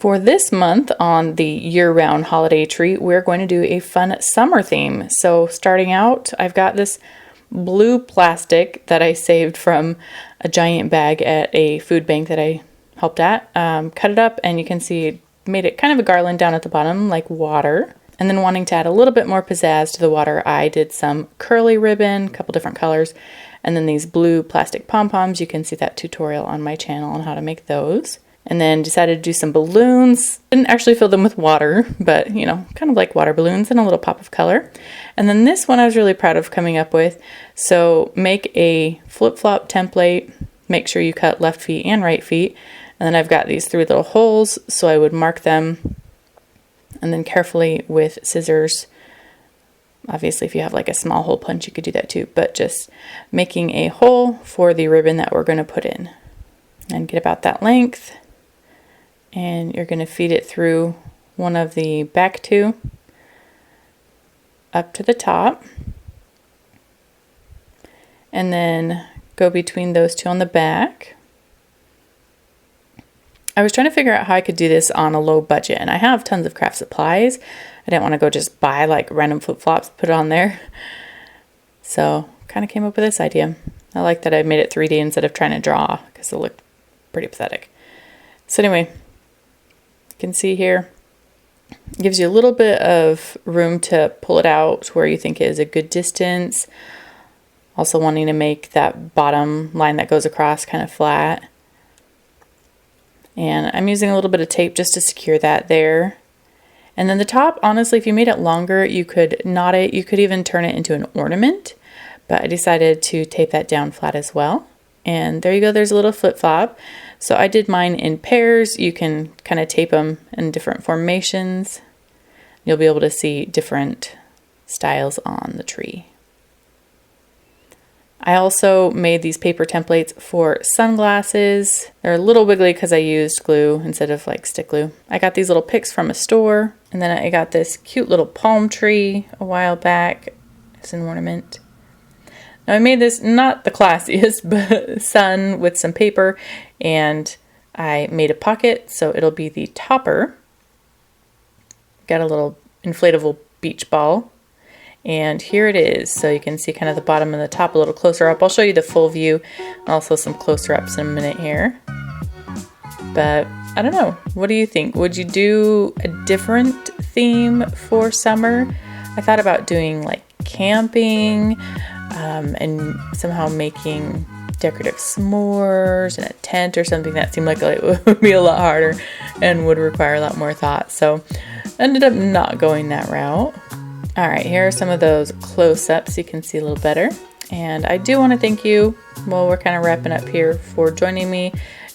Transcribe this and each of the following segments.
For this month on the year-round holiday tree, we're going to do a fun summer theme. So starting out, I've got this blue plastic that I saved from a giant bag at a food bank that I helped at. Cut it up and you can see made it kind of a garland down at the bottom like water. And then wanting to add a little bit more pizzazz to the water, I did some curly ribbon, a couple different colors, and then these blue plastic pom-poms. You can see that tutorial on my channel on how to make those. And then decided to do some balloons. Didn't actually fill them with water, but you know, kind of like water balloons and a little pop of color. And then this one I was really proud of coming up with. So make a flip-flop template, make sure you cut left feet and right feet. And then I've got these 3 little holes, so I would mark them and then carefully with scissors. Obviously, if you have like a small hole punch, you could do that too, but just making a hole for the ribbon that we're going to put in. And get about that length. And you're going to feed it through one of the back 2 up to the top. And then go between those 2 on the back. I was trying to figure out how I could do this on a low budget, and I have tons of craft supplies. I didn't want to go just buy like random flip-flops, put it on there. So kind of came up with this idea. I like that I made it 3D instead of trying to draw because it looked pretty pathetic. So anyway, you can see here, it gives you a little bit of room to pull it out where you think it is a good distance. Also wanting to make that bottom line that goes across kind of flat. And I'm using a little bit of tape just to secure that there. And then the top, honestly, if you made it longer, you could knot it. You could even turn it into an ornament. But I decided to tape that down flat as well. And there you go, there's a little flip-flop. So I did mine in pairs. You can kind of tape them in different formations. You'll be able to see different styles on the tree. I also made these paper templates for sunglasses. They're a little wiggly because I used glue instead of like stick glue. I got these little picks from a store. And then I got this cute little palm tree a while back as an ornament. Now I made this not the classiest, but sun with some paper, and I made a pocket, so it'll be the topper. Got a little inflatable beach ball, and here it is. So you can see kind of the bottom and the top a little closer up. I'll show you the full view, and also some closer ups in a minute here. But I don't know, what do you think? Would you do a different theme for summer? I thought about doing like camping, and somehow making decorative s'mores and a tent or something. That seemed like it would be a lot harder and would require a lot more thought. So ended up not going that route. All right, here are some of those close-ups you can see a little better. And I do want to thank you, well, we're kind of wrapping up here, for joining me.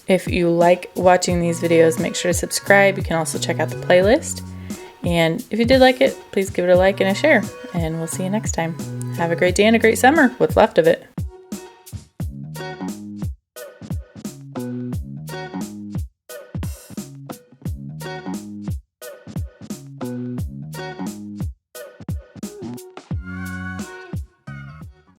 If you like watching these videos, make sure to subscribe. You can also check out the playlist. And if you did like it, please give it a like and a share. And we'll see you next time. Have a great day and a great summer, what's left of it.